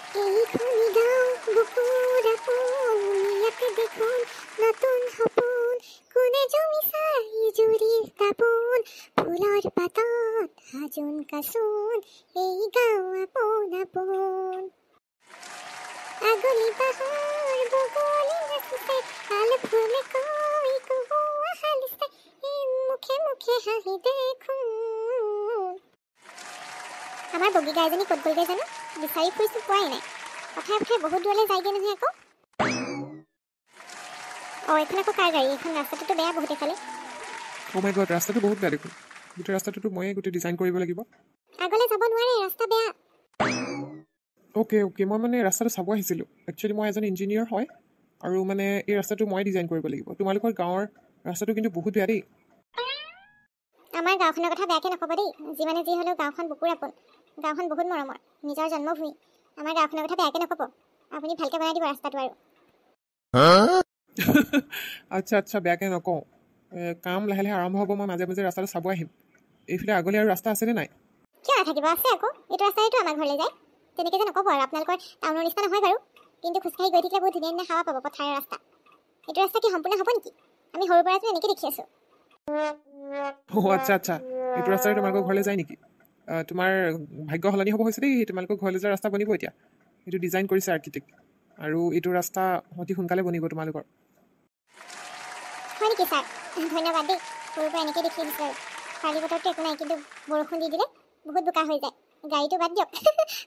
এইখনি গাঁও বুকুৰ আপোন ইয়াতে দেখোন নতুন সপোন কোনে জমিছাই জুৰিৰ তাপোন ফুলৰ পাতত সাজোন কাচোন এই গাঁও আপোন আপোন আগলি বাহৰ বগলী নাচিছে আল ফুলে কৈ কহুৱা হালিছে এই মুখে মুখে হাঁহি দেখোন আমাৰ বগীগা এজনী ক'ত গ'লগৈ জানো বিচাৰি ফুৰিছোঁ পোৱাই নাই পথাৰে পথাৰে বহুত দূৰলৈ যায়গৈ নহয় আকৌ এইখন আকৌ কাৰ গাড়ী এইখন ৰাস্তাটোতো বেয়া বহুত এইফালে মাই গড ৰাস্তাটো বহুত বেয়া দেখোন গোটেই ৰাস্তাটোতো ময়ে গোটেই ডিজাইন কৰিব লাগিব আগলৈ যাব নোৱাৰে ৰাস্তা বেয়া অ'কে মই মানে ৰাস্তাটো চাব আহিছিলোঁ একচুৱেলি মই এজন ইঞ্জিনিয়াৰ হয় আৰু মানে এই ৰাস্তাটো মই ডিজাইন কৰিব লাগিব তোমালোকৰ গাঁৱৰ ৰাস্তাটো কিন্তু বহুত বেয়া দেই আমাৰ গাঁওখনৰ কথা বেয়াকৈ নক'ব দেই যিমানে যি হ'লেও গাঁওখন বুকুৰ আপোন গাঁওখন বহুত মৰমৰ নিজৰ জন্মভূমি আমাৰ গাঁওখনৰ কথা বেয়াকৈ নক'ব আপুনি ভালকৈ বনাই দিব ৰাস্তাটো আৰু আচ্ছা বেয়াকৈ নকওঁ কাম লাহে লাহে আৰম্ভ হ'ব মই মাজে মাজে ৰাস্তাটো চাব আহিম এইফালে আগলৈ আৰু ৰাস্তা আছেনে নাই কিয় নাথাকিব আছে আকৌ এইটো ৰাস্তাইতো আমাৰ ঘৰলৈ যায় তেনেকৈ যে নক'ব আৰু আপোনালোকৰ টাউনৰ নিচিনা নহয় বাৰু কিন্তু খোজকাঢ়ি গৈ থাকিলে বহুত ধুনীয়া ধুনীয়া হাৱা পাব পথাৰৰ ৰাস্তা এইটো ৰাস্তা কি সম্পূৰ্ণ হ'ব নেকি আমি সৰুৰ পৰাতো এনেকৈ দেখি আছোঁ আচ্ছা এইটো ৰাস্তাৰে তোমালোকৰ ঘৰলৈ যায় নেকি তোমাৰ ভাগ্য সলনি হ'ব হৈছে দেই তোমালোকৰ ঘৰলৈ যোৱা ৰাস্তা বনিব এতিয়া এইটো ডিজাইন কৰিছে আৰ্কিটেক্ট আৰু এইটো ৰাস্তা অতি সোনকালে বনিব তোমালোকৰ হয় নেকি ছাৰ ধন্যবাদ দেই সৰুৰ পৰা এনেকৈ দেখি দিছোঁ আৰু খালী বতৰটো একো নাই কিন্তু বৰষুণ দি দিলে বহুত বোকা হৈ যায় গাড়ীটো বাদ দিয়ক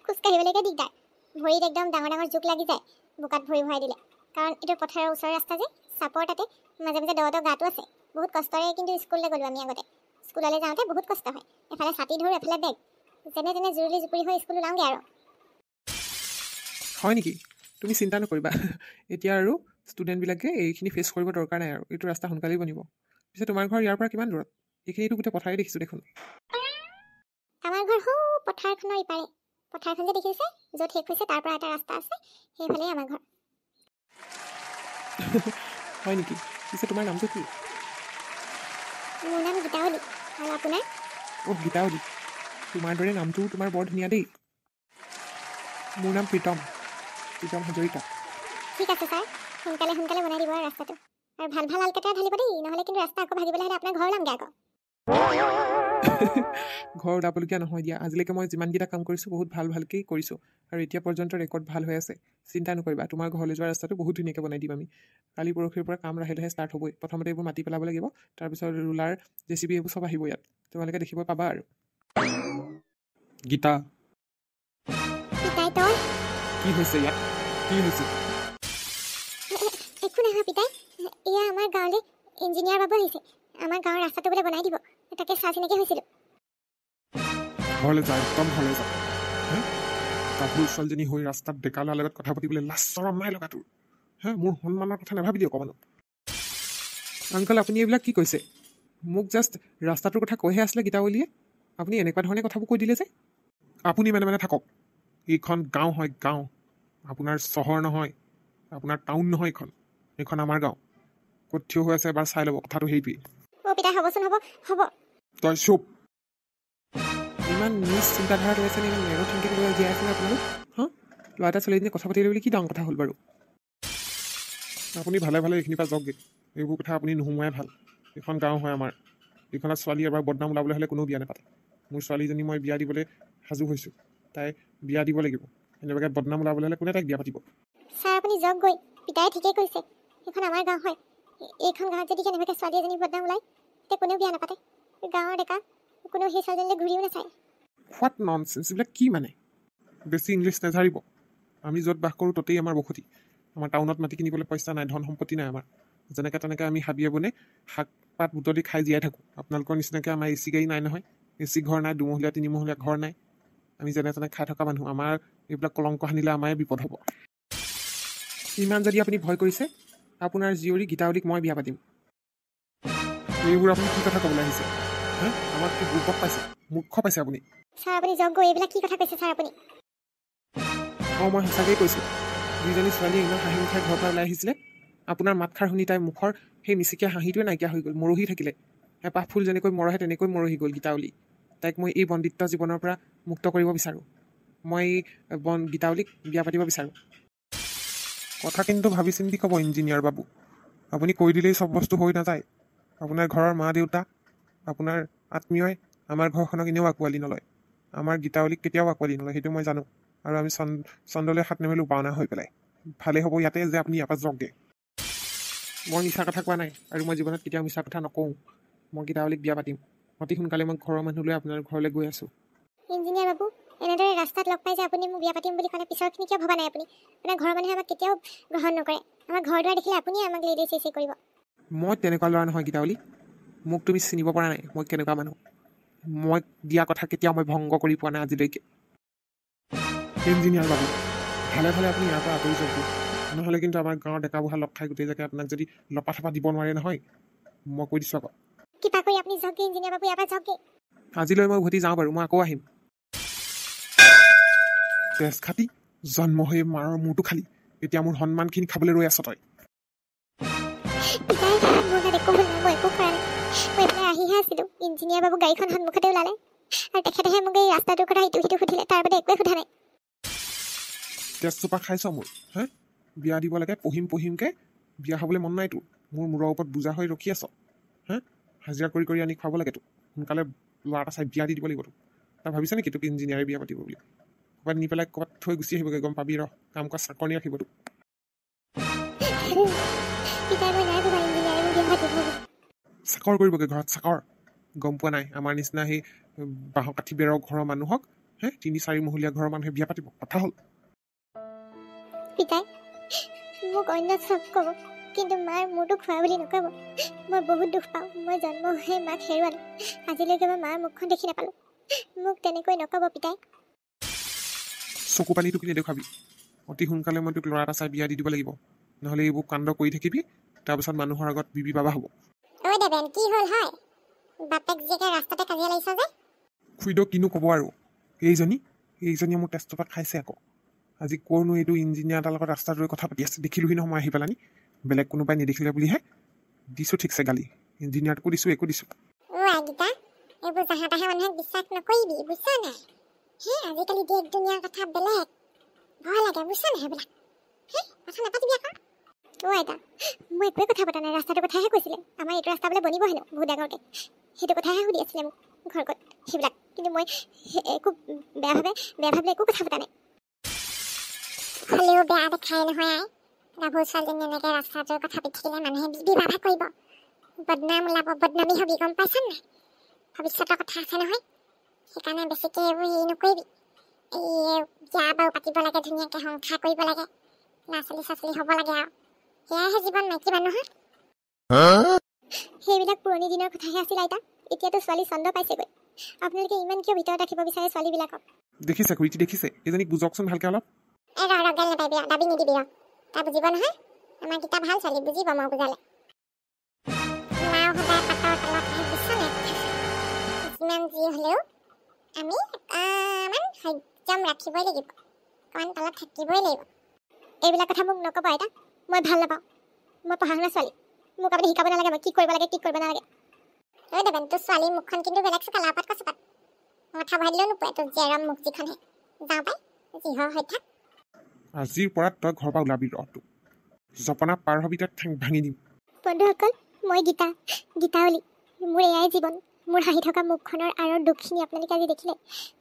খোজকাঢ়িবলৈকে দিগদাৰ ভৰিত একদম ডাঙৰ ডাঙৰ জোক লাগি যায় বোকাত ভৰি ভৰাই দিলে কাৰণ এইটো পথাৰৰ ওচৰৰ ৰাস্তা যে চাপৰ তাতে মাজে মাজে দ গাঁতো আছে বহুত কষ্টৰে কিন্তু স্কুললৈ গ'লোঁ আমি আগতে স্কুললৈ যাওঁতে বহুত কষ্ট হয় এফালে ছাতি ধৰোঁ এফালে বেগ যেনে তেনে জুৰুলি জুপুৰি হৈ স্কুল ওলাওঁগৈ আৰু হয় নেকি তুমি চিন্তা নকৰিবা এতিয়া আৰু ষ্টুডেণ্টবিলাকে এইখিনি ফেচ কৰিব দৰকাৰ নাই আৰু এইটো ৰাস্তা সোনকালেই বনিব পিছে তোমাৰ ঘৰ ইয়াৰ পৰা কিমান দূৰত এইখিনিতো গোটেই পথাৰে দেখিছোঁ দেখোন আমাৰ ঘৰ সৌ পথাৰখনৰ ইপাৰে পথাৰখন যে দেখিছে য'ত শেষ হৈছে তাৰ পৰা এটা ৰাস্তা আছে সেইফালেই আমাৰ ঘৰ হয় নেকি পিছে তোমাৰ নামটো কি মোৰ নাম গীতাৱলী আৰু আপোনাৰ গীতাৱলী তোমাৰ দৰে নামটোও তোমাৰ বৰ ধুনীয়া দেই মোৰ নাম প্ৰীতম হাজৰিকা ঠিক আছে ছাৰ সোনকালে বনাই দিব আৰু ৰাস্তাটো আৰু ভাল আলকাটাৰ ঢালিব দেই নহ'লে কিন্তু ৰাস্তা আকৌ ভাগিবলৈ হ'লে আপোনাৰ ঘৰ ওলামগৈ আকৌ ঘৰ ওলাবলগীয়া নহয় দিয়া আজিলৈকে মই যিমানকেইটা কাম কৰিছোঁ বহুত ভালকেই কৰিছোঁ আৰু এতিয়া পৰ্যন্ত ৰেকৰ্ড ভাল হৈ আছে চিন্তা নকৰিবা তোমাৰ ঘৰলৈ যোৱা ৰাস্তাটো বহুত ধুনীয়াকৈ বনাই দিম আমি কালি পৰহিৰ পৰা কাম লাহে লাহে ষ্টাৰ্ট হ'বই প্ৰথমতে এইবোৰ মাটি পেলাব লাগিব তাৰপিছত ৰুলাৰ JCB এইবোৰ চব আহিব ইয়াত তোমালোকে দেখিব পাবা আৰু গীতা কি হৈছে ইয়াত কি হৈছে একো নহয় পিতাই এয়া আমাৰ গাঁৱলৈ ইঞ্জিনিয়াৰ বাবু আহিছে আমাৰ গাঁৱৰ ৰাস্তাটো বোলে বনাই দিব তাকে চাহ চিনাকি হৈছিলোঁ ঘৰলৈ যা একদম ঘৰলৈ যা কাপোৰ ছোৱালীজনী হৈ ৰাস্তাত ডেকা ল'ৰাৰ লগত কথা পাতিবলৈ লাজ চৰম নাই লগা তোৰ মোৰ সন্মানৰ কথা নাভাবি দিয়ক অকণমানো আংকল আপুনি এইবিলাক কি কৈছে মোক জাষ্ট ৰাস্তাটোৰ কথা কৈহে আছিলে গীতাৱলীয়ে আপুনি এনেকুৱা ধৰণে কথাবোৰ কৈ দিলে যে আপুনি মানে থাকক এইখন গাঁও হয় গাঁও আপোনাৰ চহৰ নহয় আপোনাৰ টাউন নহয় এইখন আমাৰ গাঁও ক'ত থিয় হৈ আছে এবাৰ চাই ল'ব কথাটো সেইটোৱেই পিতাই হ'বচোন হ'ব তই চুপ ইমান নিজ চিন্তাধাৰা লৈছে নে ইমান মেৰ থিংকিং লৈ জীয়াই আছেনে আপোনালোক ল'ৰা এটা ছোৱালীজনীয়ে কথা পাতিলে বুলি কি ডাঙৰ কথা হ'ল বাৰু আপুনি ভালে এইখিনিৰ পৰা যাওকগৈ এইবোৰ কথা আপুনি নোসোমোৱাই ভাল এইখন গাঁও হয় আমাৰ এইখনত ছোৱালী এবাৰ বদনাম ওলাবলৈ হ'লে কোনো বিয়া নাপাতে মোৰ ছোৱালীজনী মই বিয়া দিবলৈ সাজু হৈছোঁ তাই বিয়া দিব লাগিব এনেকুৱাকৈ বদনাম ওলাবলৈ হ'লে কোনে তাইক বিয়া পাতিব ছাৰ আপুনি যাওক গৈ পিতাই ঠিকেই কৈছে এইখন আমাৰ গাঁও হয় এইখন গাঁৱত যদি কেনেবাকৈ ছোৱালী এজনী বদনাম ওলায় তেতিয়া কোনেও বিয়া নাপাতে গাঁৱৰ ডেকা কোনেও সেই ছোৱালীজনীলৈ ঘূৰিও নাচায় হোৱাট ননচেন্স এইবিলাক কি মানে বেছি ইংলিছ নাজাৰিব আমি য'ত বাস কৰোঁ ততেই আমাৰ বসতি আমাৰ টাউনত মাটি কিনিবলৈ পইচা নাই ধন সম্পত্তি নাই আমাৰ যেনেকৈ তেনেকৈ আমি হাবিয়ে বনে শাক পাত বুটলি খাই জীয়াই থাকোঁ আপোনালোকৰ নিচিনাকৈ আমাৰ AC গাড়ী নাই নহয় AC ঘৰ নাই দুমহলীয়া তিনিমহলীয়া ঘৰ নাই আমি যেনে তেনে খাই থকা মানুহ আমাৰ এইবিলাক কলংক সানিলে আমাৰে বিপদ হ'ব ইমান যদি আপুনি ভয় কৰিছে আপোনাৰ জীয়ৰী গীতাৱলীক মই বিয়া পাতিম এইবোৰ আপুনি কি কথা ক'বলৈ আহিছে আমাক কি গুৰুত্ব পাইছে মূৰ্খ পাইছে আপুনি ছাৰ আপুনি যাওক গৈ এইবিলাক কি কথা কৈছে ছাৰ আপুনি মই সঁচাকৈয়ে কৈছোঁ যিজনী ছোৱালীয়ে ইমান হাঁহি মুখাই ঘৰৰ পৰা ওলাই আহিছিলে আপোনাৰ মাতষাৰ শুনি তাইৰ মুখৰ সেই মিচিকীয়া হাঁহিটোৱে নাইকিয়া হৈ গ'ল মৰহি থাকিলে এপাহ ফুল যেনেকৈ মৰহে তেনেকৈ মৰহি গ'ল গীতাৱলী তাইক মই এই বন্দিত্ব জীৱনৰ পৰা মুক্ত কৰিব বিচাৰোঁ মই গীতাৱলীক বিয়া পাতিব বিচাৰোঁ। কথা কিন্তু ভাবি চিন্তি ক'ব ইঞ্জিনিয়াৰ বাবু। আপুনি কৈ দিলেই চব বস্তু হৈ নাযায়। আপোনাৰ ঘৰৰ মা দেউতা, আপোনাৰ আত্মীয়ই আমাৰ ঘৰখনক এনেও আঁকোৱালি নলয়। আমাৰ গীতাৱলীক কেতিয়াও আঁকোৱালি নলয়, সেইটো মই জানো। আৰু আমি চন্দলৈ হাত নেমেলোঁ পাওনা হৈ পেলাই। ভালেই হ'ব ইয়াতে যে আপুনি ইয়াৰ পৰা যাওকগৈ। মই মিছা কথা কোৱা নাই, আৰু মই জীৱনত কেতিয়াও মিছা কথা নকওঁ। মই গীতাৱলীক বিয়া পাতিম। অতি সোনকালে মই ঘৰৰ মানুহ লৈ আপোনাৰ ঘৰলৈ গৈ আছোঁ। ইঞ্জিনিয়াৰ বাবু, এনেদৰে ৰাস্তাত লগ পাই যে আপুনি মোক বিয়া পাতিম বুলি ক'লে পিছৰখিনি কিয় ভবা নাই আপুনি? আপোনাৰ ঘৰৰ মানুহে আমাক কেতিয়াও গ্ৰহণ নকৰে। আমাৰ ঘৰ দুৱাৰ দেখিলে আপুনিয়ে আমাক লেডি চেচি কৰিব। মই তেনেকুৱা ল'ৰা নহয় গীতাৱলী। মোক তুমি চিনিব পৰা নাই মই কেনেকুৱা মানুহ। মই দিয়া কথা কেতিয়াও মই ভংগ কৰি পোৱা নাই আজিলৈকে। ইঞ্জিনিয়াৰ বাবু, ভালে ভালে আপুনি ইয়াৰ পৰা আঁতৰি যাওক। নহ'লে কিন্তু আমাৰ গাঁৱৰ ডেকা বুঢ়া লগ খাই গোটেই জেগাত আপোনাক যদি লপা থপা দিব নোৱাৰে নহয়, মই কৈ দিছোঁ আকৌ। কিবা কৰি আপুনি যাওকগৈ ইঞ্জিনিয়াৰ বাবু, ইয়াৰ পৰা যাওকগৈ। আজিলৈ মই উভতি যাওঁ বাৰু, মই আকৌ আহিম। তেজ খাটি জন্ম হৈ মাৰৰ মূৰটো খালি, এতিয়া মোৰ সন্মানখিনি খাবলৈ ৰৈ আছ তই। পিতাই, মোৰ গাত একো ভুল নাই, মই একো কৰা নাই। মই এইফালে আহিহে আছিলোঁ, ইঞ্জিনিয়াৰ বাবু গাড়ীখন সন্মুখতে ওলালে আৰু তেখেতেহে মোক এই ৰাস্তাটোৰ কথা ইটো সিটো সুধিলে, তাৰ বাদে একোৱে সোধা নাই। তেজচোপা খাইছ মোৰ, হে? বিয়া দিব লাগে পঢ়িমকৈ, বিয়া খাবলৈ মন নাই তোৰ। মোৰ মূৰৰ ওপৰত বোজা হৈ ৰখি আছ, হে? হাজিৰা কৰি কৰি আনি খুৱাব লাগে তোক। সোনকালে ল'ৰা এটা চাই বিয়া দি দিব লাগিব তোক। তই ভাবিছ নেকি তোক ইঞ্জিনিয়াৰে বিয়া পাতিব বুলি? ক'ৰবাত নি পেলাই ক'ৰবাত থৈ গুচি আহিবগৈ, গম পাবি ৰ। কাম কৰা চাকৰি ৰাখিব তোক। পিতাই, মই নাই ভবা ইঞ্জিনিয়াৰে মোক বিয়া পাতিব বুলি। চাকৰ কৰিবগৈ ঘৰত, চাকৰ। গম পোৱা নাই আমাৰ নিচিনা সেই বাঁহ কাঠি বেৰৰ ঘৰৰ মানুহক 3-4 মহলীয়া ঘৰৰ মানুহে বিয়া পাতিব? কথা হ'ল। পিতাই, মোক অন্য চব ক'ব, কিন্তু মাৰ মূৰটো খোৱা বুলি নক'ব। মই বহুত দুখ পাওঁ। মই জন্ম হৈ মাক হেৰুৱালোঁ। আজিলৈকে মই মাৰ মুখখন দেখি নাপালোঁ। মোক তেনেকৈ নক'ব পিতাই। চকু পানী তোক নেদেখুৱাবি। অতি সোনকালে মই তোক ল'ৰা এটা চাই বিয়া দি দিব লাগিব। নহ'লে এইবোৰ কাণ্ড কৰি থাকিবি, তাৰপিছত মানুহৰ আগত বিবি বাবা হ'ব। ঐ দেৱেন, কি হ'ল হয়? বাপেক জীয়েকে ৰাস্তাতে কাজিয়া লাগিছ যে? খুইদেউ কিনো ক'ব আৰু, এইজনীয়ে মোৰ তেজটোপাত খাইছে আকৌ। আজি ক'ৰনো এইটো ইঞ্জিনিয়াৰ এটাৰ লগত ৰাস্তাত ৰৈ কথা পাতি আছে, দেখিলোহি নহয় মই আহি পেলানি। বেলেগ কোনোবাই নেদেখিলে বুলিহে দিছোঁ ঠিকছে গালি। ইঞ্জিনিয়াৰটোকো দিছোঁ, একো দিছোঁ। গীতা, এইবোৰ জাহা তাহা মানুহক বিশ্বাস নকৰিবি, বুজিছ নাই? আজিকালি দেশ দুনিয়াৰ কথা বেলেগ, ভয় লাগে, বুজিছ নাই সেইবিলাক? কথা নাপাতিবি আকৌ। আইতা, মই একোৱে কথা পতা নাই, ৰাস্তাটোৰ কথাহে কৈছিলে। আমাৰ এইটো ৰাস্তা বোলে বনিব হেনো বহুত ডাঙৰকে, সেইটো কথাহে সুধি আছিলে মোক ঘৰ ক'ত সেইবিলাক। কিন্তু মই একো বেয়া ভাবিলে একো কথা পতা নাই। হ'লেও বেয়া দেখাই নহয় আই। গাভৰু ছোৱালীজনী এনেকৈ ৰাস্তাটোৰ কথা পাতি থাকিলে মানুহে বিবি বাবা কৰিব, বদনাম ওলাব, বদনামী হবি, গম পাইছ নাই? ভৱিষ্যতৰ কথা আছে নহয়, সেইকাৰণে বেছিকৈ এইবোৰ হেৰি নকৰিবি। বিয়া বাৰু পাতিব লাগে, ধুনীয়াকৈ সংসাৰ কৰিব লাগে, ল'ৰা ছোৱালী হ'ব লাগে আৰু সেয়াহে জীৱন মাইকী মানুহৰ। সেইবিলাক পুৰণি দিনৰ কথাহে আছিল আইতা। এতিয়াতো ছোৱালী চন্দ পাইছেগৈ। আপোনালোকে ইমান কিয় ভিতৰত ৰাখিব বিচাৰে ছোৱালীবিলাকক? দেখিছে খুৰীটি, দেখিছে? এইজনীক বুজকচোন ভালকৈ অলপ। ৰগাল নাপাবি, দাবী নিদিবি ৰ। তাই বুজিব নহয়, আমাৰ গীতা ভাল ছোৱালী, বুজিব মই বুজালে। মাও সদায় পাতৰ তলত আহি বুজিছ নাই? যিমান যি হ'লেও আমি অকণমান সয্যম ৰাখিবই লাগিব, অকণমান তলত থাকিবই লাগিব। এইবিলাক কথা মোক নক'ব আইতা, মই ভাল নাপাওঁ। মই পঢ়া শুনা ছোৱালী, মোক আপুনি শিকাব নালাগে মই কি কৰিব লাগে কি কৰিব নালাগে। দেৱেন, তোৰ ছোৱালীৰ মুখখন কিন্তু বেলেগ চোকা, লাপাত কচপাত। মাথা ভৰাই দিলেও নোপোৱে তোৰ জেৰম মুখ যিখনহে। যাওঁ পাই, যি হয় হৈ থাক। আজিৰ পৰা তই ঘৰৰ পৰা ওলাবি ৰ। তোক জপনা পাৰ হবি, তই ঠেং ভাঙি দিম। বন্ধুসকল, মই গীতাৱলী। মোৰ এয়াই জীৱন। মোৰ হাঁহি থকা মুখখনৰ আঁৰৰ দুখখিনি আপোনালোকে আজি দেখিলে।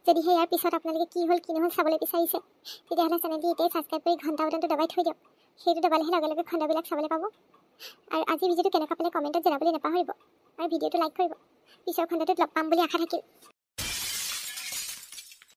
যদিহে ইয়াৰ পিছত আপোনালোকে কি হ'ল কি নহ'ল চাবলৈ বিচাৰিছে, তেতিয়াহ'লে চেনেলটি এতিয়াই ছাবস্ক্ৰাইব কৰি ঘণ্টা বটনটো দবাই থৈ দিয়ক। সেইটো দবালেহে লগে লগে খণ্ডবিলাক চাবলৈ পাব। আৰু আজি ভিডিঅ'টো কেনেকুৱা পালে কমেণ্টত জনাবলৈ নাপাহৰিব। আৰু ভিডিঅ'টো লাইক কৰিব। পিছৰ খণ্ডটোত লগ পাম বুলি আশা থাকিল।